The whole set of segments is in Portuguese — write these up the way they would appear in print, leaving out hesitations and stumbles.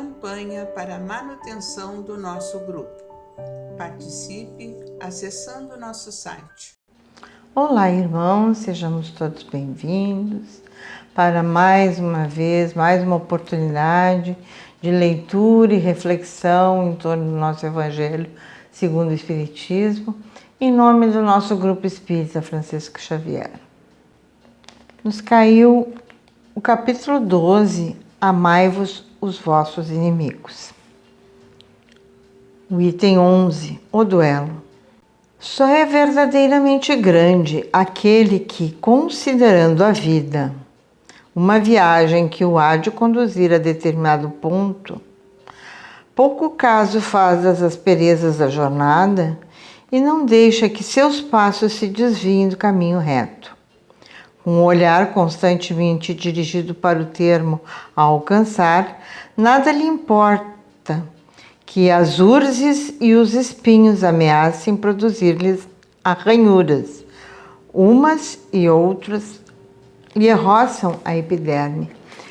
campanha para a manutenção do nosso grupo. Participe acessando o nosso site. Olá, irmãos, sejamos todos bem-vindos para mais uma vez, mais uma oportunidade de leitura e reflexão em torno do nosso Evangelho segundo o Espiritismo, em nome do nosso Grupo Espírita Francisco Xavier. Nos caiu o capítulo 12, Amai-vos os vossos inimigos. O item 11, o duelo. Só é verdadeiramente grande aquele que, considerando a vida uma viagem que o há de conduzir a determinado ponto, pouco caso faz das asperezas da jornada e não deixa que seus passos se desviem do caminho reto. Com o olhar constantemente dirigido para o termo a alcançar, nada lhe importa que as urzes e os espinhos ameacem produzir-lhes arranhuras, umas e outras lhe roçam a epiderme,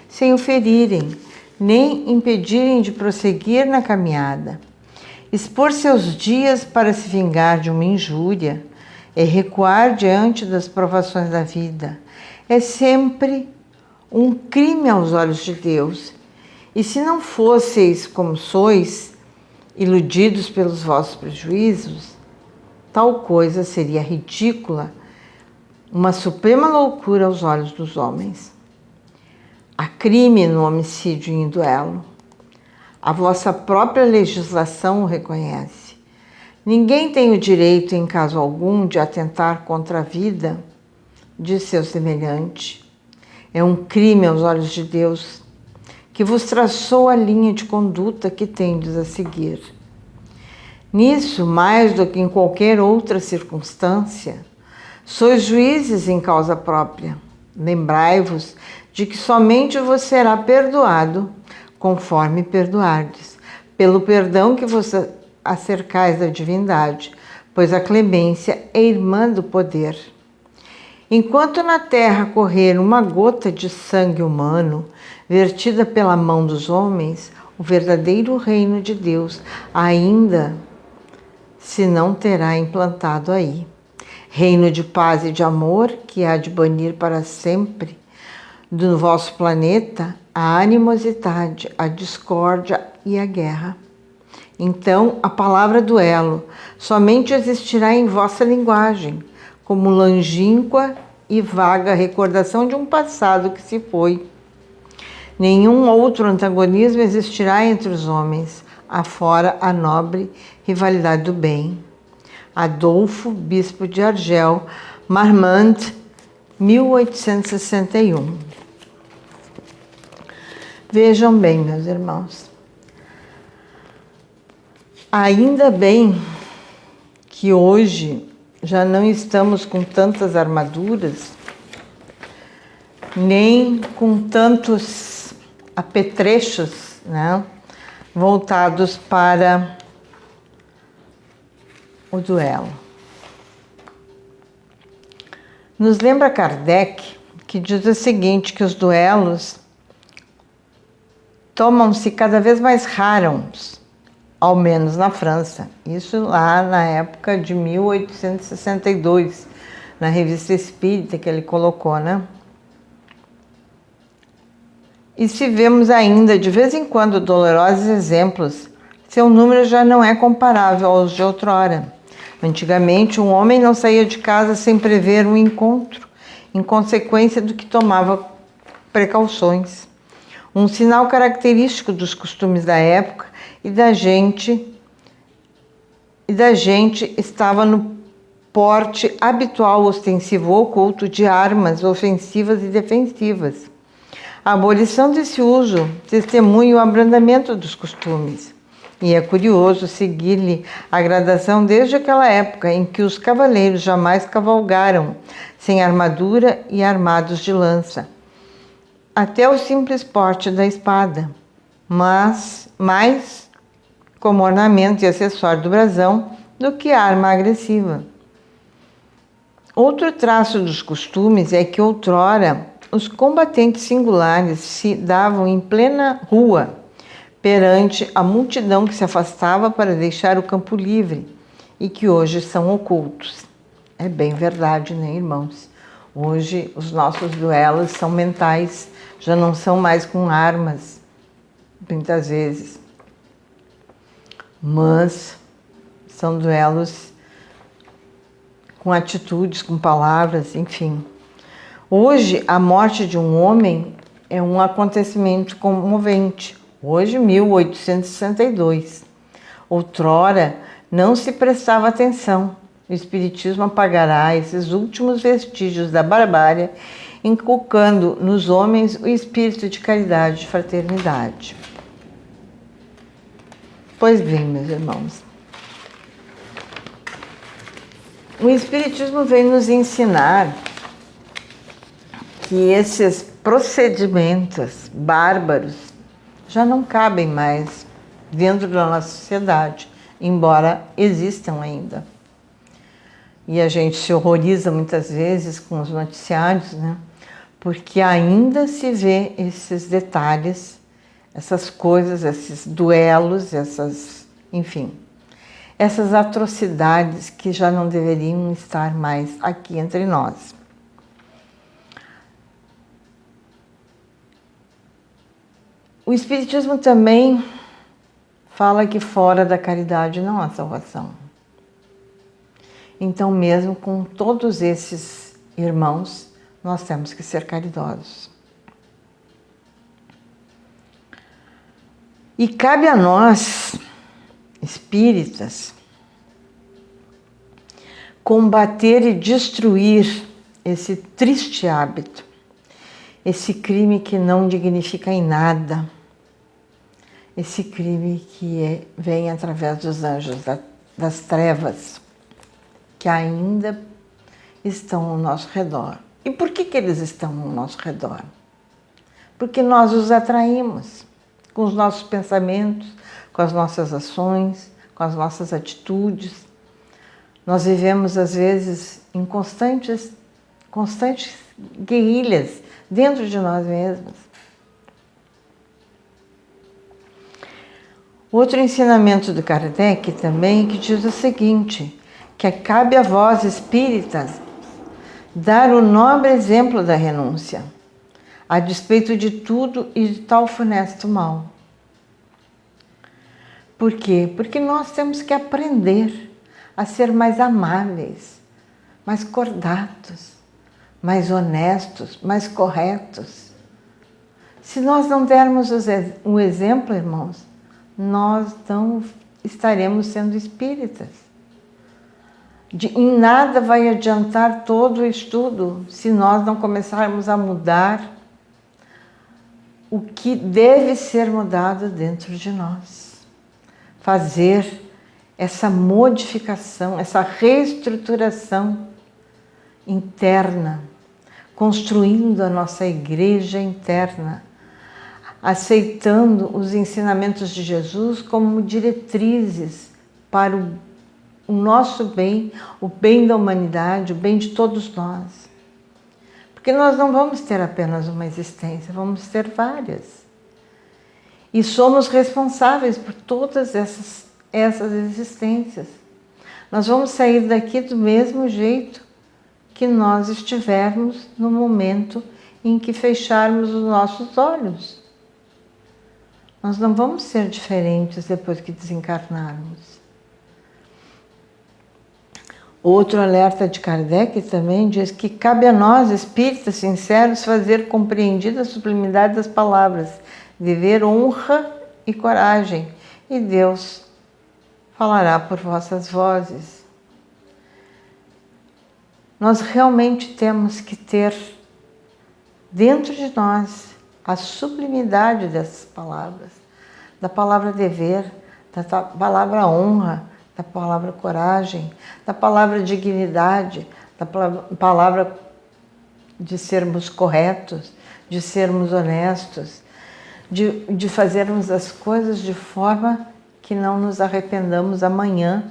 sem o ferirem, nem impedirem de prosseguir na caminhada. Expor seus dias para se vingar de uma injúria é recuar diante das provações da vida. É sempre um crime aos olhos de Deus. E se não fosseis como sois, iludidos pelos vossos prejuízos, tal coisa seria ridícula, uma suprema loucura aos olhos dos homens. Há crime no homicídio em duelo. A vossa própria legislação o reconhece. Ninguém tem o direito, em caso algum, de atentar contra a vida de seu semelhante. É um crime aos olhos de Deus, que vos traçou a linha de conduta que tendes a seguir. Nisso, mais do que em qualquer outra circunstância, sois juízes em causa própria. Lembrai-vos de que somente vos será perdoado conforme perdoardes, pelo perdão que vos acercais da divindade, pois a clemência é irmã do poder. Enquanto na terra correr uma gota de sangue humano, vertida pela mão dos homens, o verdadeiro reino de Deus ainda se não terá implantado aí. Reino de paz e de amor que há de banir para sempre do vosso planeta a animosidade, a discórdia e a guerra. Então, a palavra duelo somente existirá em vossa linguagem, como longínqua e vaga recordação de um passado que se foi. Nenhum outro antagonismo existirá entre os homens, afora a nobre rivalidade do bem. Adolfo, bispo de Argel, Marmande, 1861. Vejam bem, meus irmãos. Ainda bem que hoje já não estamos com tantas armaduras, nem com tantos apetrechos, né, voltados para o duelo. Nos lembra Kardec, que diz o seguinte, que os duelos tomam-se cada vez mais raros, ao menos na França. Isso lá na época de 1862, na Revista Espírita que ele colocou, né? E se vemos ainda, de vez em quando, dolorosos exemplos, seu número já não é comparável aos de outrora. Antigamente, um homem não saía de casa sem prever um encontro, em consequência do que tomava precauções. Um sinal característico dos costumes da época e da gente estava no porte habitual, ostensivo ou oculto de armas ofensivas e defensivas. A abolição desse uso testemunha o abrandamento dos costumes. E é curioso seguir-lhe a gradação desde aquela época em que os cavaleiros jamais cavalgaram sem armadura e armados de lança, até o simples porte da espada, mas mais como ornamento e acessório do brasão do que arma agressiva. Outro traço dos costumes é que outrora os combatentes singulares se davam em plena rua, perante a multidão que se afastava para deixar o campo livre e que hoje são ocultos. É bem verdade, né, irmãos? Hoje os nossos duelos são mentais, já não são mais com armas, muitas vezes. Mas são duelos com atitudes, com palavras, enfim. Hoje, a morte de um homem é um acontecimento comovente. Hoje, 1862. Outrora, não se prestava atenção. O Espiritismo apagará esses últimos vestígios da barbárie, inculcando nos homens o espírito de caridade e de fraternidade. Pois bem, meus irmãos, o Espiritismo vem nos ensinar que esses procedimentos bárbaros já não cabem mais dentro da nossa sociedade, embora existam ainda. E a gente se horroriza muitas vezes com os noticiários, né? Porque ainda se vê esses detalhes, essas coisas, esses duelos, enfim, essas atrocidades que já não deveriam estar mais aqui entre nós. O Espiritismo também fala que fora da caridade não há salvação. Então, mesmo com todos esses irmãos, nós temos que ser caridosos. E cabe a nós, espíritas, combater e destruir esse triste hábito, esse crime que não dignifica em nada, esse crime que vem através dos anjos das trevas, que ainda estão ao nosso redor. E por que eles estão ao nosso redor? Porque nós os atraímos com os nossos pensamentos, com as nossas ações, com as nossas atitudes. Nós vivemos, às vezes, em constantes guerrilhas dentro de nós mesmos. Outro ensinamento do Kardec também que diz o seguinte, que cabe a vós, espíritas, dar o nobre exemplo da renúncia, a despeito de tudo e de tal funesto mal. Por quê? Porque nós temos que aprender a ser mais amáveis, mais cordatos, mais honestos, mais corretos. Se nós não dermos um exemplo, irmãos, nós não estaremos sendo espíritas. Em nada vai adiantar todo o estudo se nós não começarmos a mudar o que deve ser mudado dentro de nós. Fazer essa modificação, essa reestruturação interna, construindo a nossa igreja interna, aceitando os ensinamentos de Jesus como diretrizes para o nosso bem, o bem da humanidade, o bem de todos nós. Porque nós não vamos ter apenas uma existência, vamos ter várias. E somos responsáveis por todas essas existências. Nós vamos sair daqui do mesmo jeito que nós estivermos no momento em que fecharmos os nossos olhos. Nós não vamos ser diferentes depois que desencarnarmos. Outro alerta de Kardec também diz que cabe a nós, espíritas sinceros, fazer compreendida a sublimidade das palavras, dever, honra e coragem, e Deus falará por vossas vozes. Nós realmente temos que ter dentro de nós a sublimidade dessas palavras, da palavra dever, da palavra honra, da palavra coragem, da palavra dignidade, da palavra de sermos corretos, de sermos honestos, de fazermos as coisas de forma que não nos arrependamos amanhã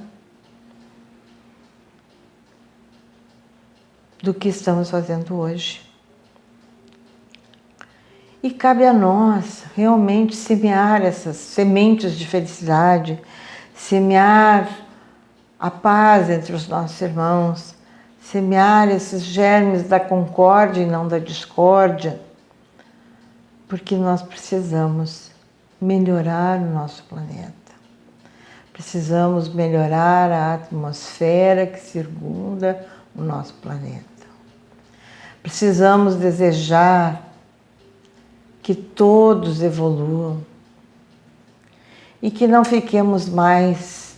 do que estamos fazendo hoje. E cabe a nós realmente semear essas sementes de felicidade, semear a paz entre os nossos irmãos, semear esses germes da concórdia e não da discórdia, porque nós precisamos melhorar o nosso planeta. Precisamos melhorar a atmosfera que circunda o nosso planeta. Precisamos desejar que todos evoluam e que não fiquemos mais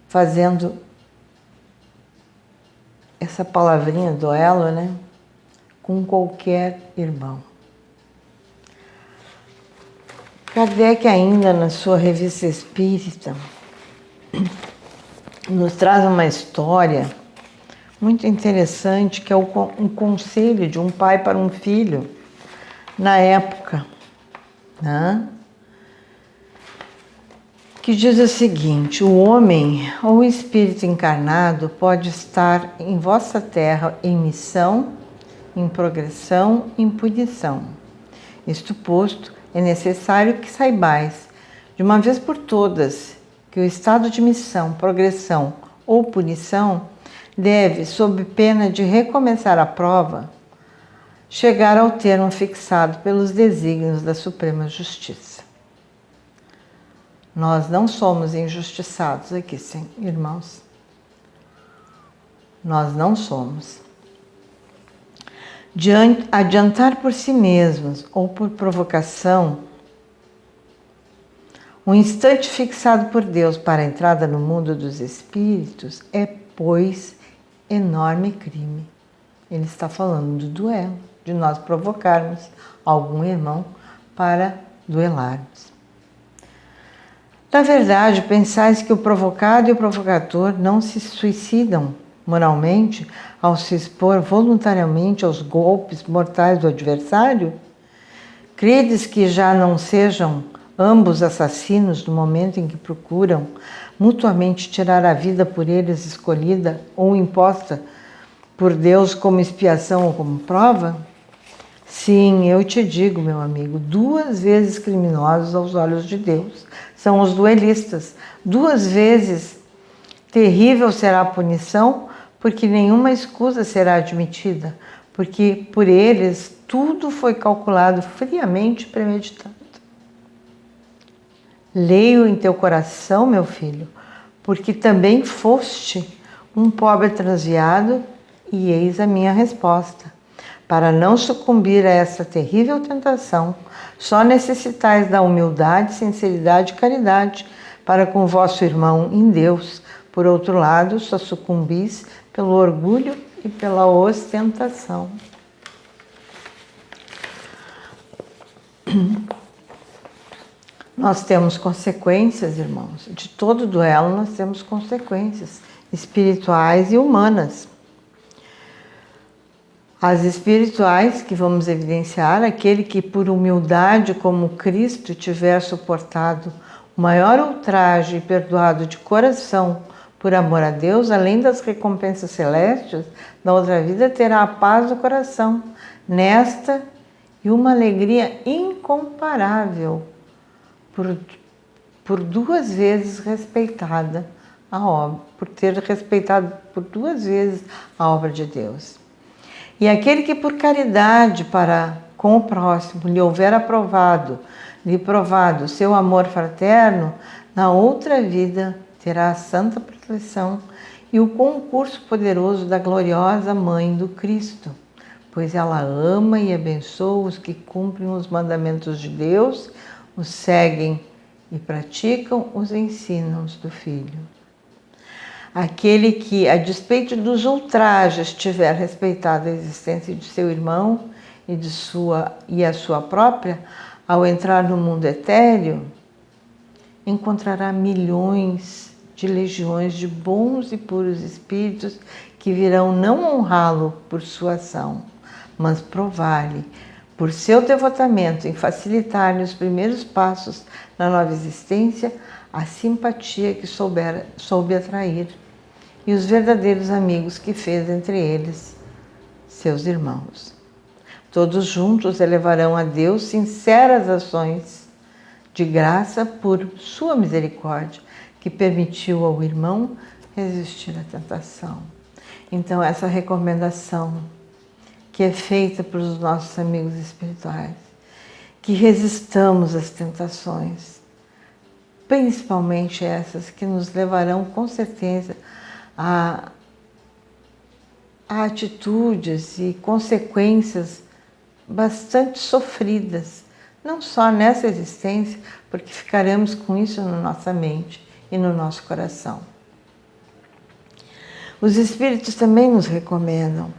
fazendo essa palavrinha duelo, né? Com qualquer irmão. Kardec, ainda na sua Revista Espírita, nos traz uma história muito interessante, que é um conselho de um pai para um filho na época, né? Que diz o seguinte: o homem ou o espírito encarnado pode estar em vossa terra em missão, em progressão, em punição. Isto posto, é necessário que saibais, de uma vez por todas, que o estado de missão, progressão ou punição deve, sob pena de recomeçar a prova, chegar ao termo fixado pelos desígnios da Suprema Justiça. Nós não somos injustiçados aqui, sim, irmãos. Nós não somos. Adiantar por si mesmos ou por provocação um instante fixado por Deus para a entrada no mundo dos espíritos é, pois, enorme crime. Ele está falando do duelo, de nós provocarmos algum irmão para duelarmos. Na verdade, pensais que o provocado e o provocador não se suicidam moralmente ao se expor voluntariamente aos golpes mortais do adversário? Credes que já não sejam ambos assassinos no momento em que procuram mutuamente tirar a vida por eles escolhida ou imposta por Deus como expiação ou como prova? Sim, eu te digo, meu amigo, 2 vezes criminosos aos olhos de Deus são os duelistas. 2 vezes terrível será a punição, porque nenhuma escusa será admitida, porque por eles tudo foi calculado friamente e premeditado. Leio em teu coração, meu filho, porque também foste um pobre transviado, e eis a minha resposta. Para não sucumbir a essa terrível tentação, só necessitais da humildade, sinceridade e caridade para com vosso irmão em Deus. Por outro lado, só sucumbis pelo orgulho e pela ostentação. Nós temos consequências, irmãos. De todo duelo nós temos consequências espirituais e humanas. As espirituais, que vamos evidenciar, aquele que por humildade como Cristo tiver suportado o maior ultraje e perdoado de coração por amor a Deus, além das recompensas celestes da outra vida, terá a paz do coração nesta e uma alegria incomparável por 2 vezes respeitada a obra, por ter respeitado por 2 vezes a obra de Deus. E aquele que por caridade para com o próximo lhe houver lhe provado seu amor fraterno, na outra vida terá a santa proteção e o concurso poderoso da gloriosa Mãe do Cristo, pois ela ama e abençoa os que cumprem os mandamentos de Deus, os seguem e praticam os ensinos do Filho. Aquele que, a despeito dos ultrajes, tiver respeitado a existência de seu irmão e a sua própria, ao entrar no mundo etéreo, encontrará milhões de legiões de bons e puros espíritos que virão não honrá-lo por sua ação, mas provar-lhe, por seu devotamento em facilitar-lhe os primeiros passos na nova existência, a simpatia que soube atrair e os verdadeiros amigos que fez entre eles, seus irmãos. Todos juntos elevarão a Deus sinceras ações de graça por sua misericórdia, que permitiu ao irmão resistir à tentação. Então, essa recomendação que é feita para os nossos amigos espirituais, que resistamos às tentações, principalmente essas que nos levarão com certeza a atitudes e consequências bastante sofridas, não só nessa existência, porque ficaremos com isso na nossa mente e no nosso coração. Os Espíritos também nos recomendam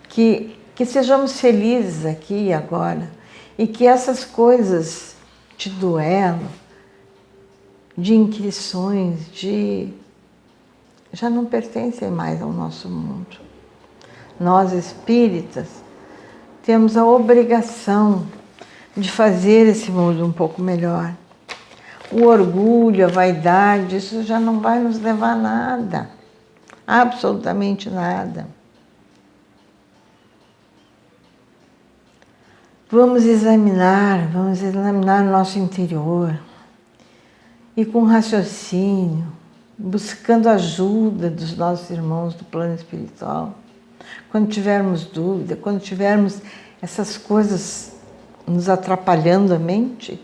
que sejamos felizes aqui e agora, e que essas coisas de duelo, de inquirições, já não pertencem mais ao nosso mundo. Nós, espíritas, temos a obrigação de fazer esse mundo um pouco melhor. O orgulho, a vaidade, isso já não vai nos levar a nada, absolutamente nada. Vamos examinar o nosso interior e com raciocínio, buscando a ajuda dos nossos irmãos do plano espiritual. Quando tivermos dúvida, quando tivermos essas coisas nos atrapalhando a mente,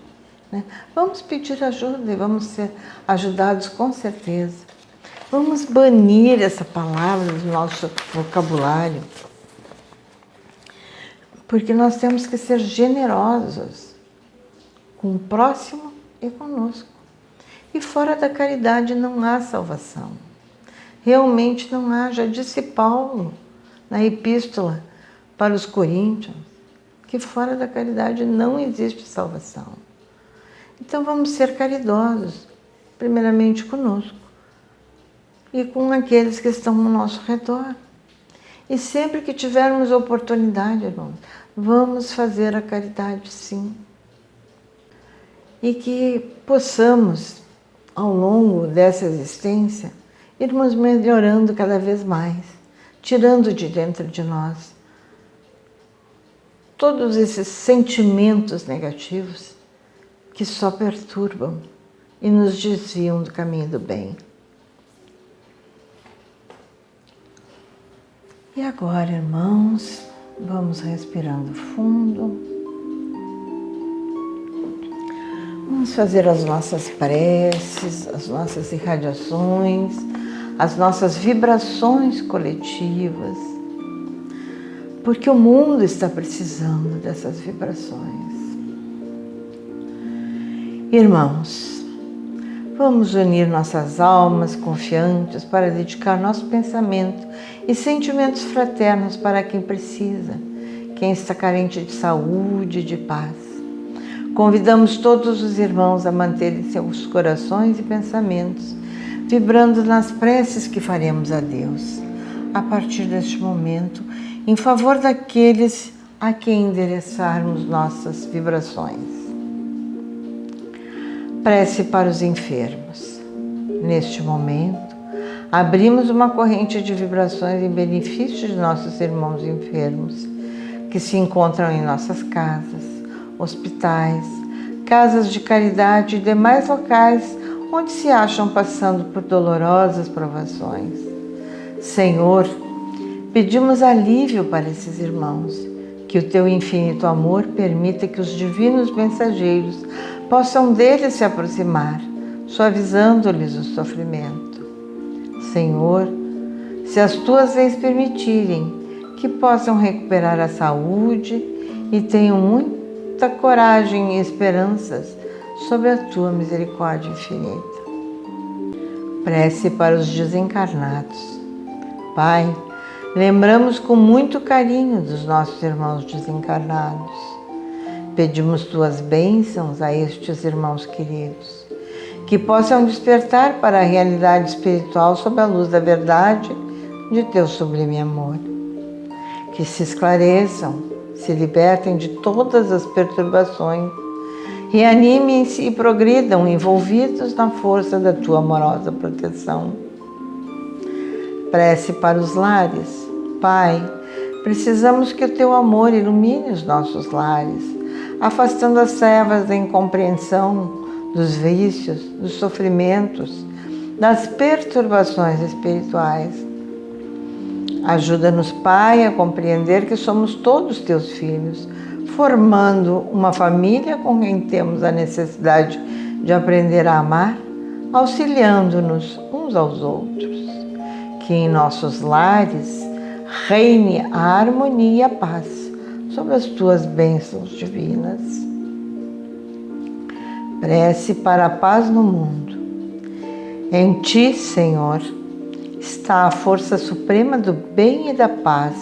né, vamos pedir ajuda e vamos ser ajudados com certeza. Vamos banir essa palavra do nosso vocabulário, porque nós temos que ser generosos com o próximo e conosco. E fora da caridade não há salvação. Realmente não há, já disse Paulo na epístola para os Coríntios, que fora da caridade não existe salvação. Então vamos ser caridosos, primeiramente conosco e com aqueles que estão no nosso redor. E sempre que tivermos oportunidade, irmãos, vamos fazer a caridade sim. E que possamos, ao longo dessa existência, irmos melhorando cada vez mais, tirando de dentro de nós todos esses sentimentos negativos que só perturbam e nos desviam do caminho do bem. E agora, irmãos, vamos respirando fundo. Vamos fazer as nossas preces, as nossas irradiações, as nossas vibrações coletivas, porque o mundo está precisando dessas vibrações. Irmãos, vamos unir nossas almas confiantes para dedicar nosso pensamento e sentimentos fraternos para quem precisa, quem está carente de saúde e de paz. Convidamos todos os irmãos a manterem seus corações e pensamentos vibrando nas preces que faremos a Deus, a partir deste momento, em favor daqueles a quem endereçarmos nossas vibrações. Prece para os enfermos. Neste momento, abrimos uma corrente de vibrações em benefício de nossos irmãos enfermos, que se encontram em nossas casas, hospitais, casas de caridade e demais locais onde se acham passando por dolorosas provações. Senhor, pedimos alívio para esses irmãos, que o teu infinito amor permita que os divinos mensageiros possam deles se aproximar, suavizando-lhes o sofrimento. Senhor, se as tuas leis permitirem, que possam recuperar a saúde e tenham muita coragem e esperanças sob a tua misericórdia infinita. Prece para os desencarnados. Pai, lembramos com muito carinho dos nossos irmãos desencarnados. Pedimos tuas bênçãos a estes irmãos queridos, que possam despertar para a realidade espiritual sob a luz da verdade de teu sublime amor. Que se esclareçam, se libertem de todas as perturbações, reanimem-se e progridam envolvidos na força da tua amorosa proteção. Prece para os lares. Pai, Precisamos que o teu amor ilumine os nossos lares, afastando as trevas da incompreensão, dos vícios, dos sofrimentos, das perturbações espirituais. Ajuda-nos, Pai, a compreender que somos todos teus filhos, formando uma família com quem temos a necessidade de aprender a amar, auxiliando-nos uns aos outros. Que em nossos lares reine a harmonia e a paz sob as tuas bênçãos divinas. Prece para a paz no mundo. Em ti, Senhor, está a força suprema do bem e da paz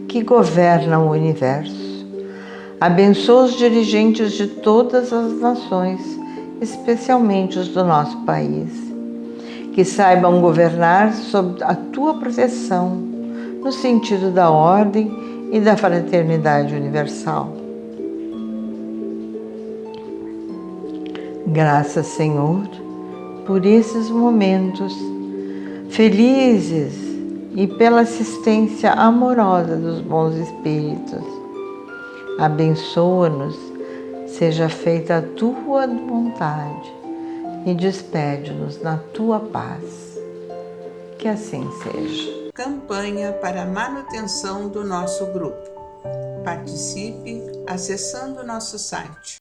que governa o universo. Abençoa os dirigentes de todas as nações, especialmente os do nosso país, que saibam governar sob a tua proteção, no sentido da ordem e da fraternidade universal. Graças, Senhor, por esses momentos felizes e pela assistência amorosa dos bons espíritos. Abençoa-nos, seja feita a tua vontade e despede-nos na tua paz. Que assim seja. Campanha para a manutenção do nosso grupo. Participe acessando nosso site